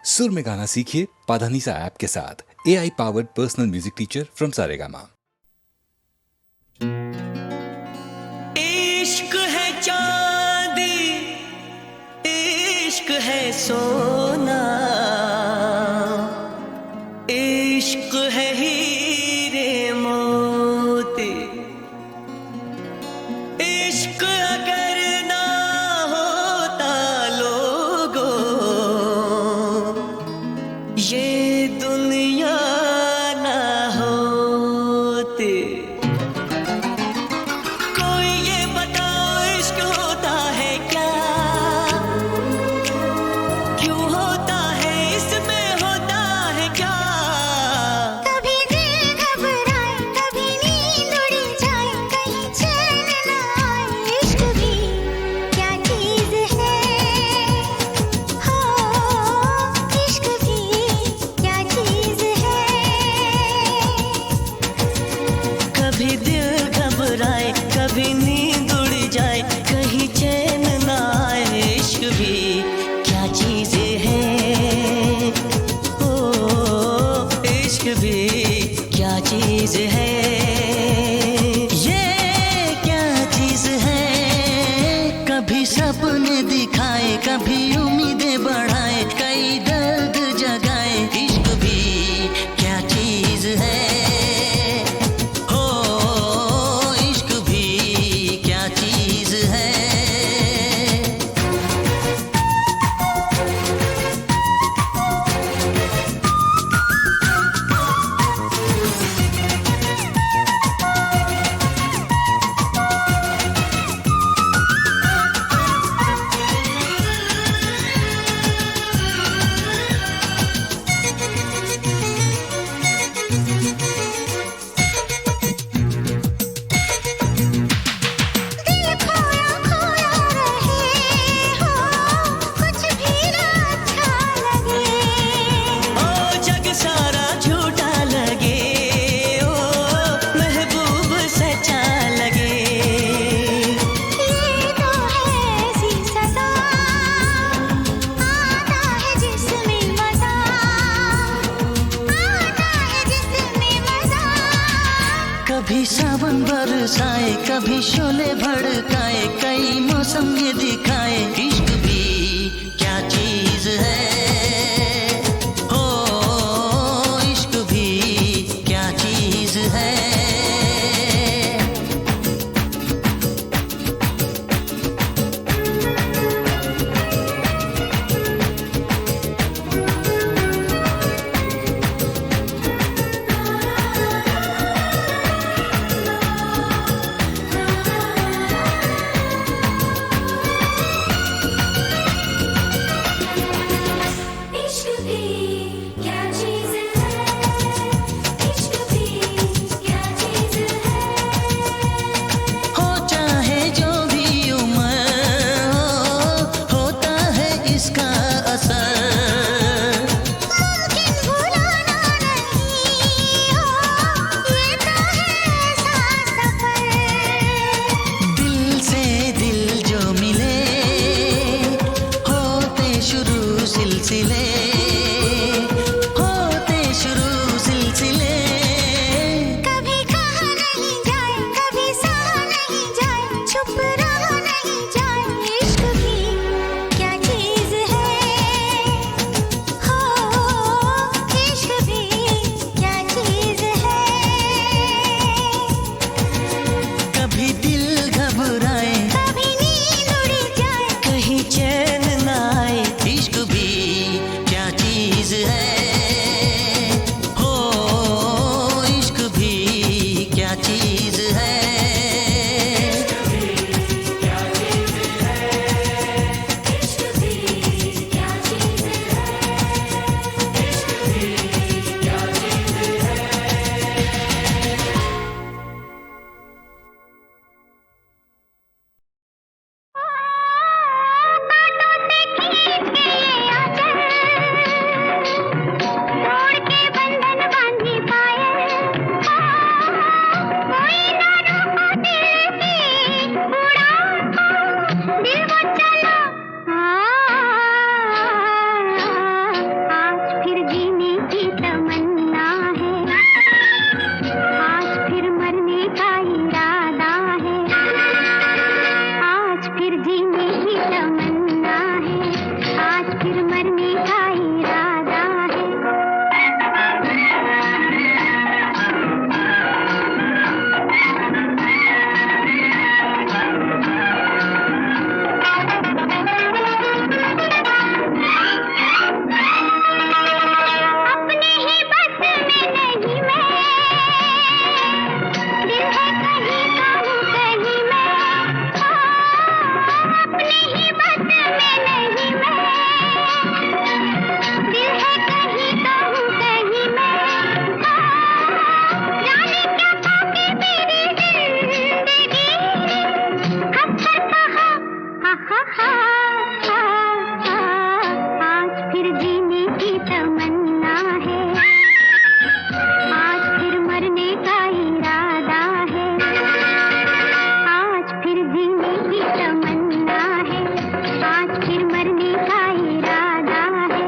सुर में गाना सीखिए पाधानीसा ऐप के साथ। AI powered personal music teacher from Saregama. इश्क है चांदी, इश्क है सोना, इश्क है हीरे मोती। इश्क अगर ना होता लोगों, ये दुनिया ना होती। कोई ये बताओ इश्क होता है क्या, क्यों होता है, इसमें होता है क्या। कभी दिल घबराए, कभी नींद उड़ जाए, कहीं चैन न आए। इश्क भी क्या चीज है, हो इश्क भी क्या चीज है। कभी दिल घबराए, कभी नींद उड़ जाए, कहीं चैन ना आए। इश्क भी क्या चीज है, ओ इश्क भी क्या चीज है। ये क्या चीज है, कभी सपने दिखाए, कभी उम्मीदें बढ़ाए, कई दर्द जगाए। इश्क भी क्या चीज है, हो इश्क भी क्या चीज है। दिल खोया खोया रहे हो, कुछ भी ना अच्छा लगे। ओ जग सारा झूठा लगे, ओ महबूब सच्चा लगे। ये तो है ऐसी सजा, आता है जिसमें मजा, आता है जिसमें मजा। कभी सावन बरसाए, कभी शोले भड़काए, कई मौसम ये दिखाए। इश्क भी क्या चीज है, हो इश्क भी क्या चीज है। इश्क भी क्या चीज है, इश्क भी क्या चीज है। हो चाहे जो भी उम्र हो, होता है इसका असर। मुमकिन भुलाना नहीं हो, ये तो है ऐसा सफर। दिल से दिल जो मिले, होते शुरू सिलसिले, होते शुरू सिलसिले। कभी कहा नहीं जाए, कभी सहा नहीं जाए, चुप रहा नहीं जाए। इश्क भी क्या चीज है, हो इश्क भी क्या चीज है। कभी दिल घबराए, कभी नींद उड़ जाए, कहीं चैन ना आए। इश्क भी क्या चीज की तमन्ना है, आज फिर मरने का इरादा है, आज फिर जीने की तमन्ना है, आज फिर मरने का इरादा है।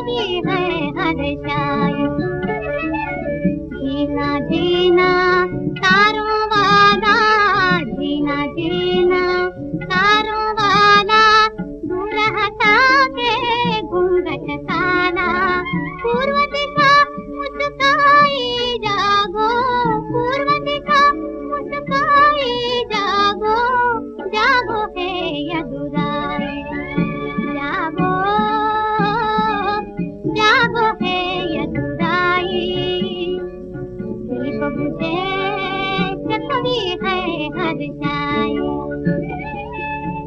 कभी है हर शायद। जीना जीना तारों वाला, जीना जीना तारों वाला, दूर हटा के घूंघट साला, पूर्व दिशा मुस्काई जागो, पूर्व दिशा मुस्काई जागो, जागो है यदुराई, जागो जागो है यदुराई। दीप बुझे कभी है हर छाई,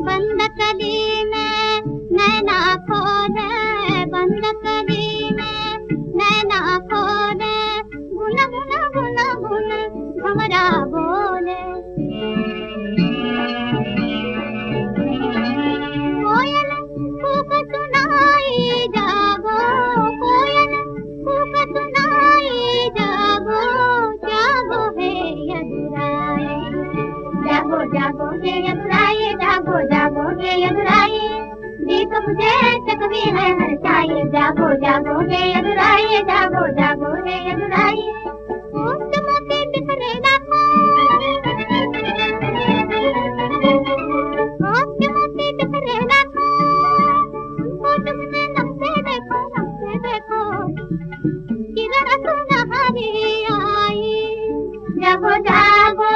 बंद कली में नैना खोले, बंद कली में नैना खोले, गुन गुन गुन गुन भंवरा बोले। कोयल कूक सुनाई जागो, कोयल कूक सुनाई जागो, जागो है यदुराई, जागो जागो है यदुराई, जागो जागो है यदुराई। दीप बुझे चकवी है हर छाई, जागो जागो है यदुराई, जागो जागो है यदुराई। होठ मोती बिखरे लाखों, होठ मोती बिखरे लाखों, उनको तुमने नमसे देखो, नमसे देखो, किरण सुनहरी आई। जागो जागो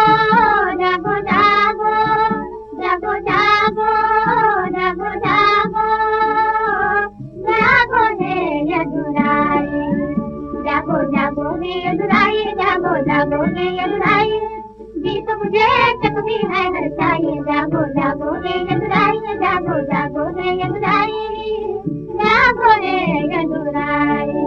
जागो जागो, जागो जागो जागो जागो, जागो है यदुराई, जागो जागो है यदुराई, जागो जागो है यदुराई। दीप बुझे चकवी है हर छाई, जागो जागो है यदुराई, जागो जागो है यदुराई, जागो है यदुराई।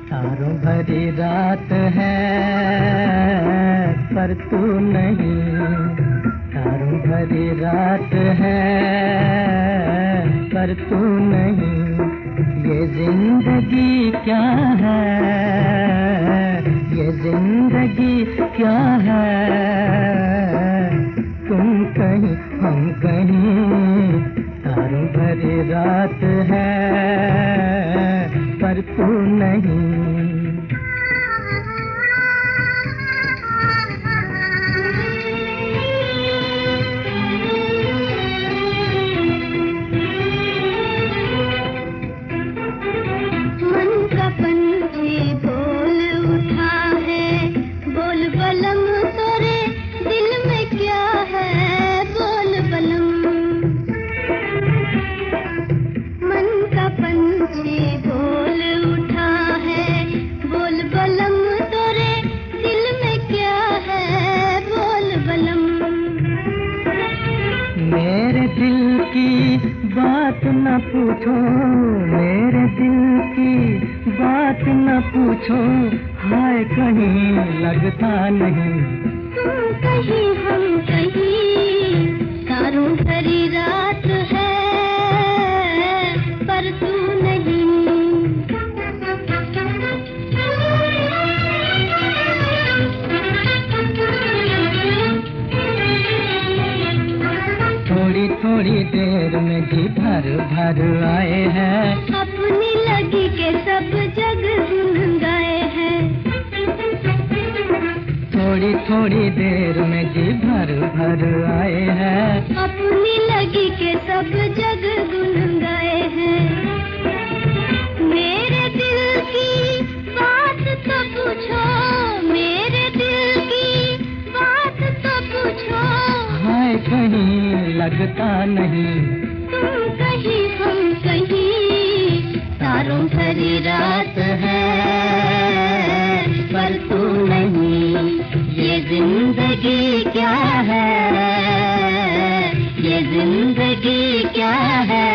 तारों भरी रात है पर तू नहीं, तारों भरी रात है पर तू नहीं। ये जिंदगी क्या है, ये जिंदगी क्या है, तुम कहीं हम कहीं। तारों भरी रात है पर तू नहीं। मन का पंछी बोल उठा है, बोल बलम तोरे दिल में क्या है, बोल बलम। मन का पंछी बोल उठा है, बोल बलम तोरे दिल में क्या है, बोल बलम। मेरे दिल की बात न पूछो, मेरे दिल की बात न पूछो, हाय कहीं लगता नहीं। तुम कहीं हम कहीं, तारों भरी रात है पर तू नहीं। थोड़ी थोड़ी देर में जी भर भर आए हैं, अपनी लगी के सब जग गुन गाए हैं। थोड़ी थोड़ी देर में जी भर भर आए हैं, अपनी लगी के सब जग गुन गाए हैं। मेरे दिल की बात तो पूछो, मेरे दिल की बात तो पूछो, हाय कहीं लगता नहीं। तुम कहीं हम कहीं, तारों भरी रात है पर तू नहीं। ये जिंदगी क्या है, ये जिंदगी क्या है,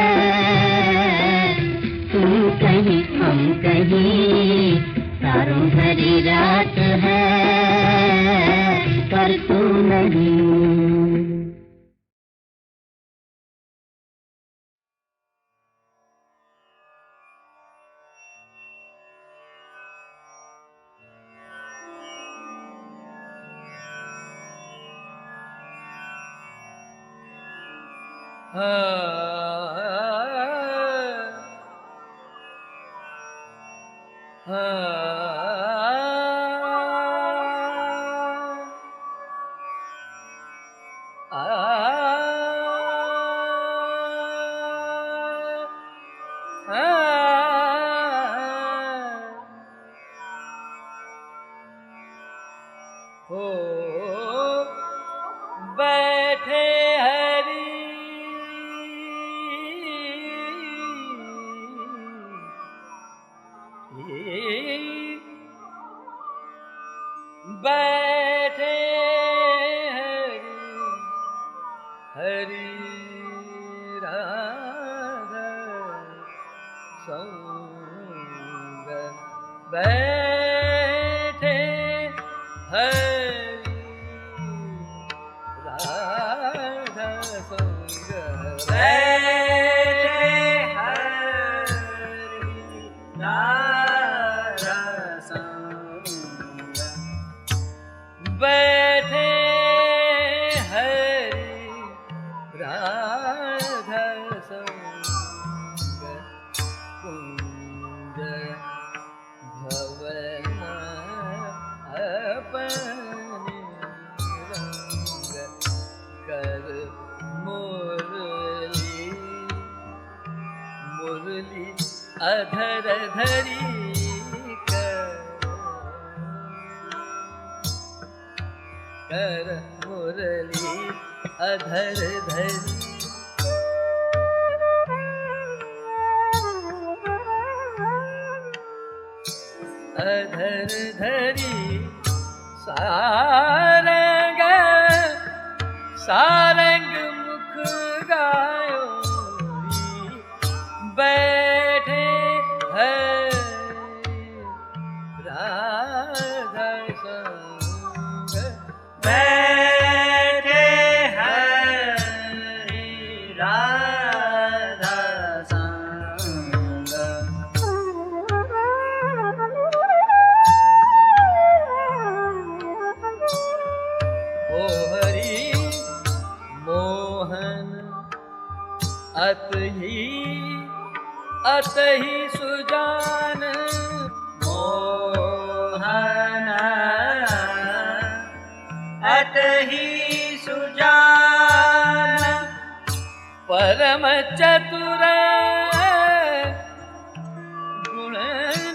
तुम कहीं हम कहीं, तारों भरी रात है नहीं। हो बैठे हरि बैठे हरि राधा संग बैठे हरि राधा संग बैठे हरि राधा संग बैठे हरि राधा संग कुंज भवन अपने रंग कर मुरली मुरली अधर धरी कर मुरली अधर धरी अधर धरी सारंग सारंग मुख गायो बैठे हैं राधा संग बैठे हरि राधा संग ओ हरि मोहन अतहि सुजान मोहन अतहि सुजान परम चतुर गुण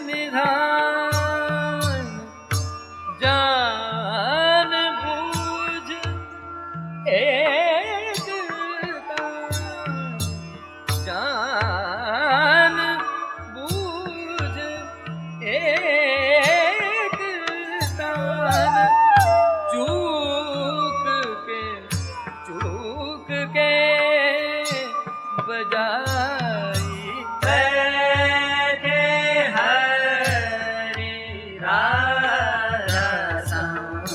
निधान जान बूझ एक जान बूझ एक तान चूक के बजाई बैठे हरि राधा संग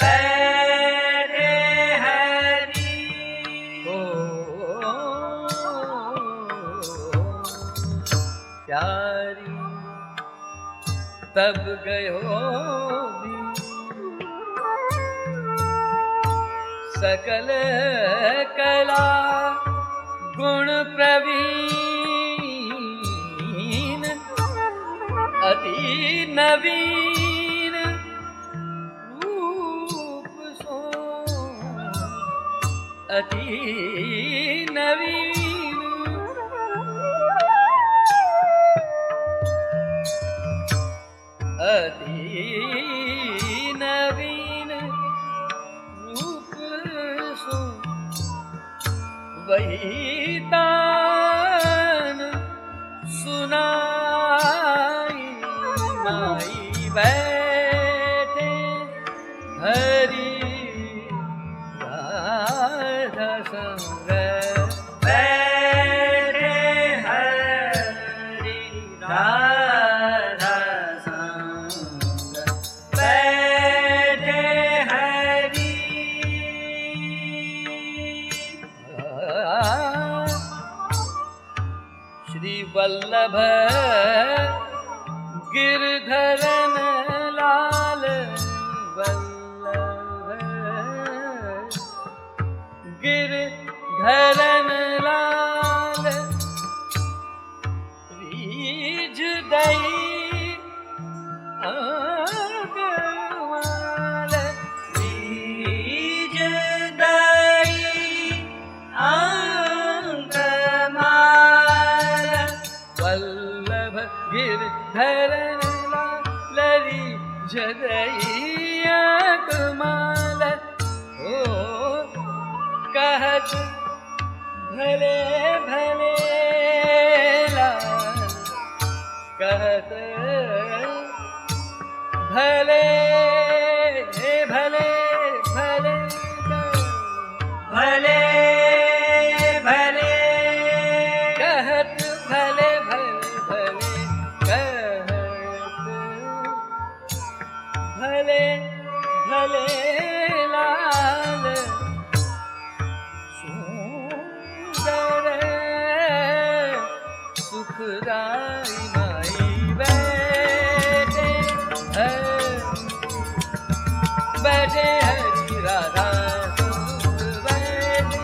बैठे हरि ओ प्यारी तब गयो भी सकल कला गुण प्रवीण अति नवीन रूप सो अति नवीन अति नवीन रूप सो वही तान सुनाई माई बैठे हरि राधा संग वल्लभ गिरधरन लाल वल्लभ गिरधरन लाल रीझ दई आगमाल रीझ दई आगमाल वल्लभ गिरधरन लाल रीझ दई आगमाल ओ कहत भले भले लाल कहत भले भले भले भले भले कहत भले भले भले कहत भले भले लाल सुंदर सुखदाई माई बैठे बैठे हरि राधा बैठे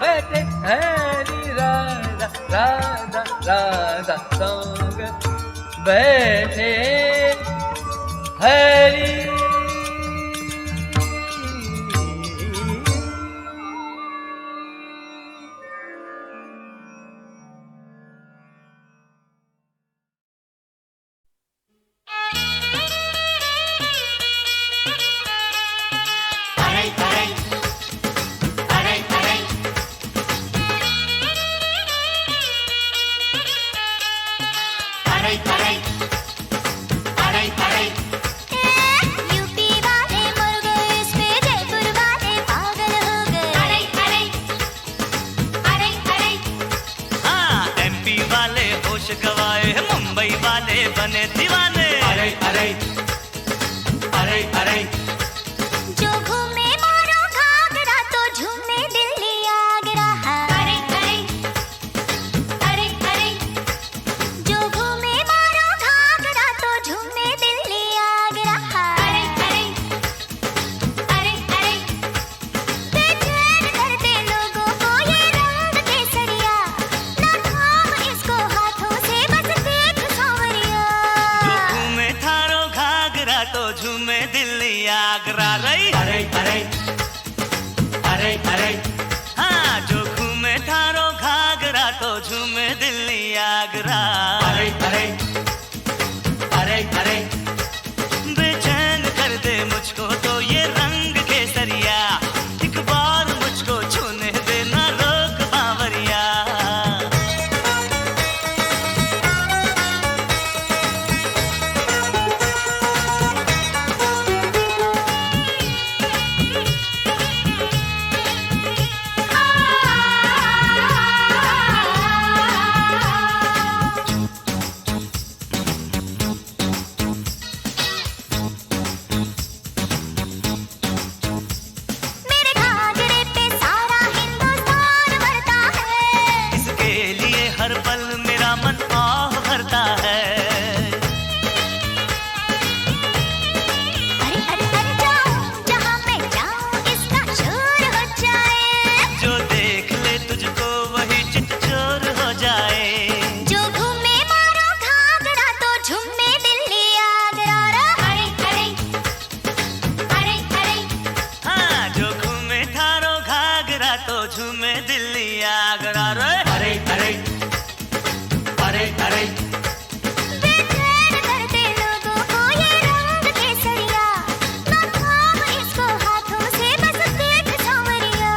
बैठे हरि राधा राधा राधा संग बैठे हरि यूपी वाले मर गए इस पे जयपुर वाले पागल हो गए हाँ एमपी वाले होश गवाए मुंबई वाले बने दीवाने जो घूमे मारो घाघरा तो झूमे दिल्ली आगरा जो घूमे मारो घाघरा तो झूमे दिल्ली आगरा बेचैन करते लोगों को ये रंग केसरिया ना थाम इसको हाथों से बस देख सांवरिया घूमे थारो घाघरा तो झूमे दिल्ली आगरा रही हाँ जो घूमे थारो घाघरा तो झूमे दिल्ली आगरा बेचैन कर दे मुझको तो ये रंग केसरिया एक बार मुझको छूने देना रोक बावरिया मेरे घाघरे पे सारा हिंदुस्तान भरता है इसके लिए हर पल मेरा मन आह भरता है अरे जाऊं जहां मैं जाऊं इसका शोर हो जाए जो देख ले तुझको वही चित चोर हो जाए जो घूमे मारो घाघरा तो झूमे दिल्ली आगरा हाँ जो घूमे थारो घाघरा तो झूमे दिल्ली आगरा रे बेचैन करते लोगों को ये रंग केसरिया ना थाम इसको हाथों से बस देख सांवरिया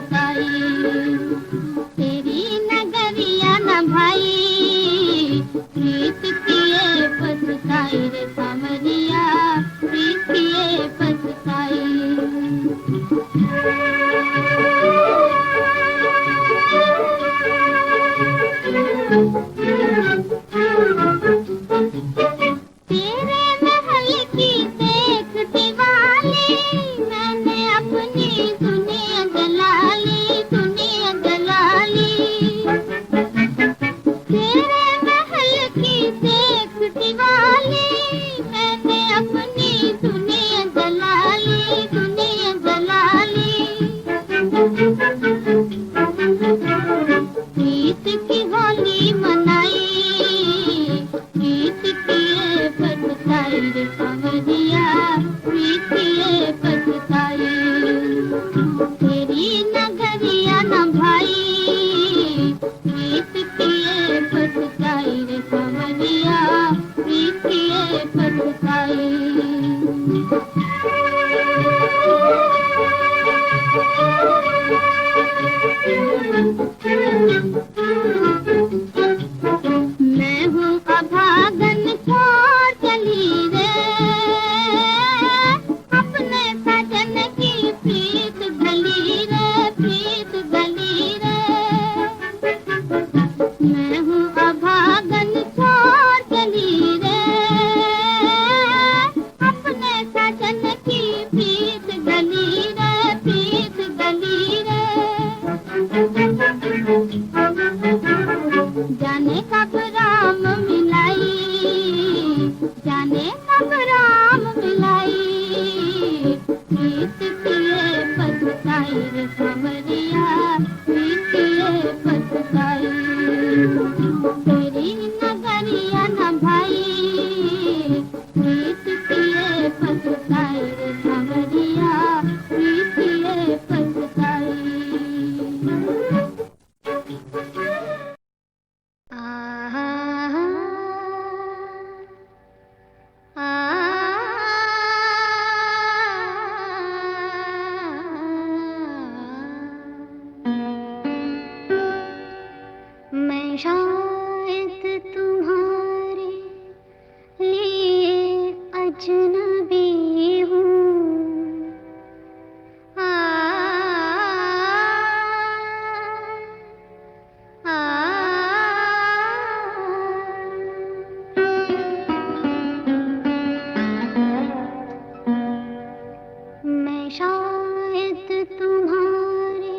पछताई, तेरी नगरिया न भाई, प्रीत किए पछताई रे सावरिया, प्रीत किए पछताई। तेरे महल की देखती वाली, मैंने अपनी दुनिया जलाली, दुनिया जलाली। तेरे महल की देखती वाली, मैंने अपनी दुनिया जलाली, दुनिया जलाली। प्रीत की होली मनाई, प्रीत किए पछताई रे सावरिया, प्रीत किए पछताई। तेरी नगरिया न भाई, प्रीत किए पछताई रे सावरिया, प्रीत किए पछताई। मैं हूँ अभागन छोड़ चली रे, अपने सजन की प्रीत गली रे, प्रीत गली रे। मैं हूँ अभागन छोड़ चली रे, अपने सजन की प्रीत गली रे, प्रीत गली रे। जाने कब राम मिलाई, जाने कब राम मिलाई, प्रीत किए पछताई रे सावरिया, प्रीत किए पछताई। तेरी नगरिया न भाई, प्रीत किए पछताई रे सावरिया, प्रीत किए पछताई। मैं शायद तुम्हारे लिए अजनबी हूँ, मैं शायद तुम्हारे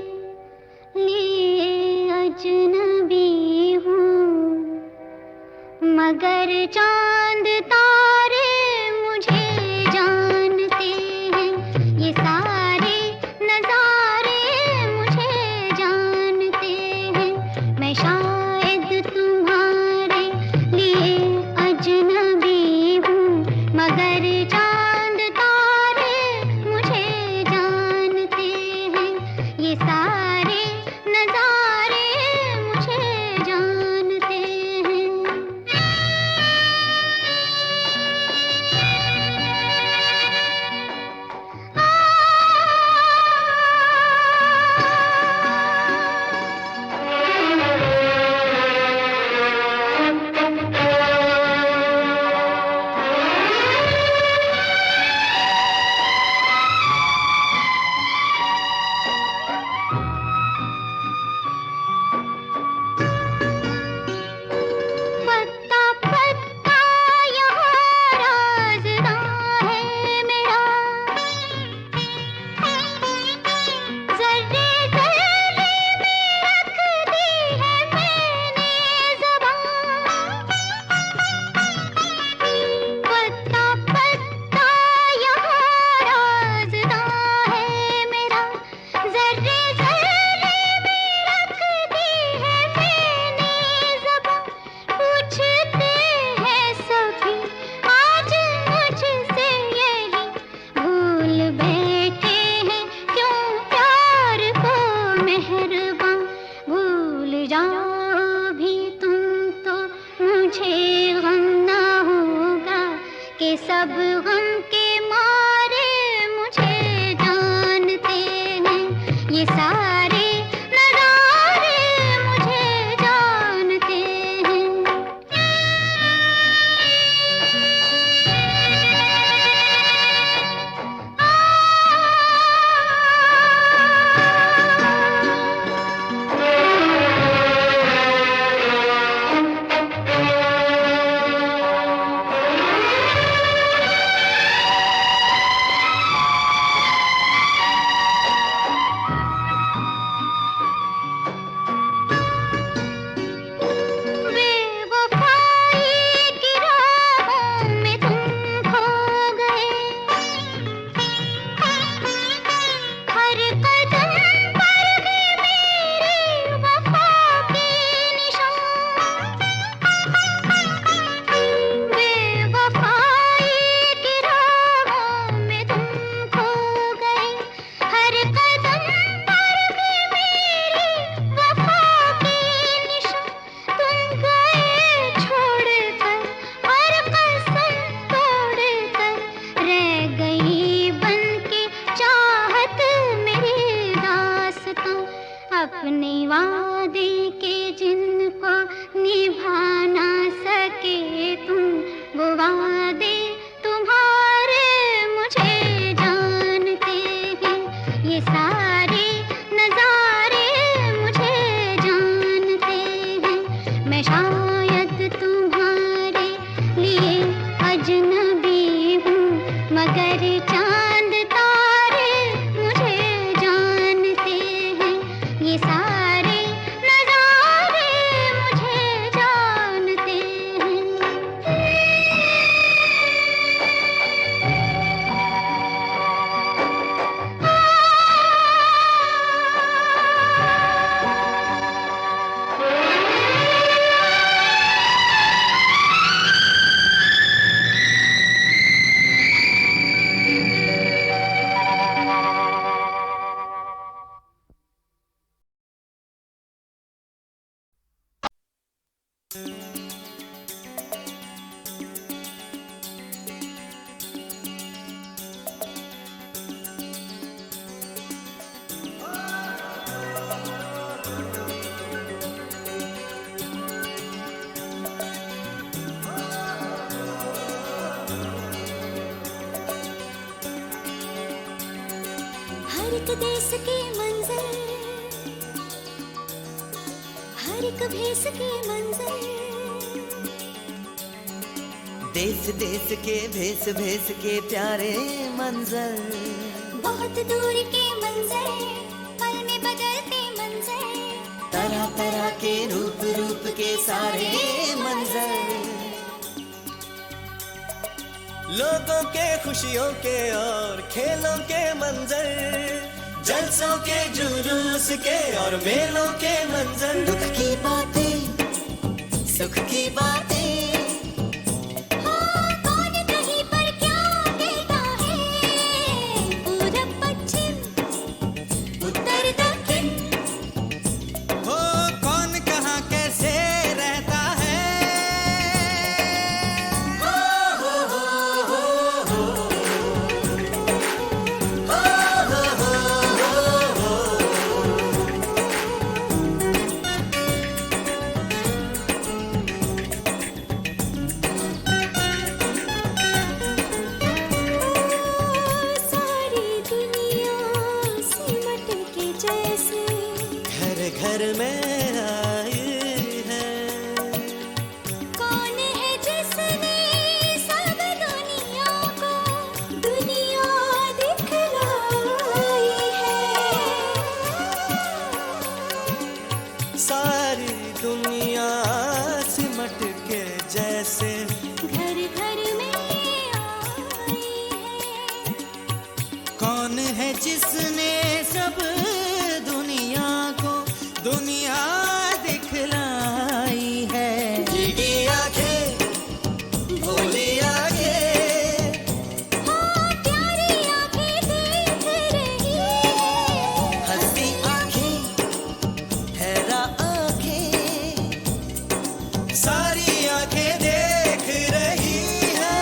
लिए अजनबी हूँ, मगर चांद तारे मुझे जानते हैं, ये सारे नजारे मुझे जानते हैं। मैं शायद तुम्हारे लिए अजनबी हूँ, मगर चांद तारे मुझे जानते हैं, ये सारे नजारे मुझे जानते हैं। सब गम के मारे मुझे जानते हैं ये सारे अपने वादे के जिनको निभा ना सके तुम, वो वादे तुम्हारे मुझे जानते हैं, ये सारे नजारे मुझे जानते हैं। मैं शायद तुम्हारे लिए अजनबी हूँ, मगर चांद तारे मुझे जानते हैं, ये सारे नजारे मुझे जानते हैं। हर एक देश के मंजर, हर एक भेस के मंजर, देश देश के भेस भेस के प्यारे मंजर, बहुत दूर के मंजर, पल में बदलते मंजर, तरह तरह के रूप रूप के सारे मंजर, लोगों के खुशियों के और खेलों के मंजर, जलसों के जुलूस के और मेलों के मंजर, दुख की बातें सुख की बातें, हाँ कौन कहीं पर क्या कहता है, पूरब पश्चिम उत्तर दक्षिण, हो कौन कहाँ कैसे रहता है, सारी दुनिया सिमट के जैसे घर घर में आई है, कौन है जिसने सब दुनिया को दुनिया दिखलाई है, सारी दुनिया सिमट के जैसे घर घर में आई है, कौन है जिसने सब दुनिया को दुनिया दिखलाई है, भीगी आंखें भोली आंखें, हाँ प्यारी आंखें देख रही है, हंसती आंखें हैरा आंखें, सारी आंखें देख रही है,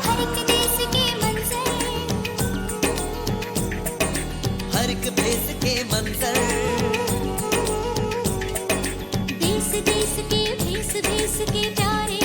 हर एक देश के मंजर, हर एक भेस के मंजर, देश देश के भेस भेस के प्यारे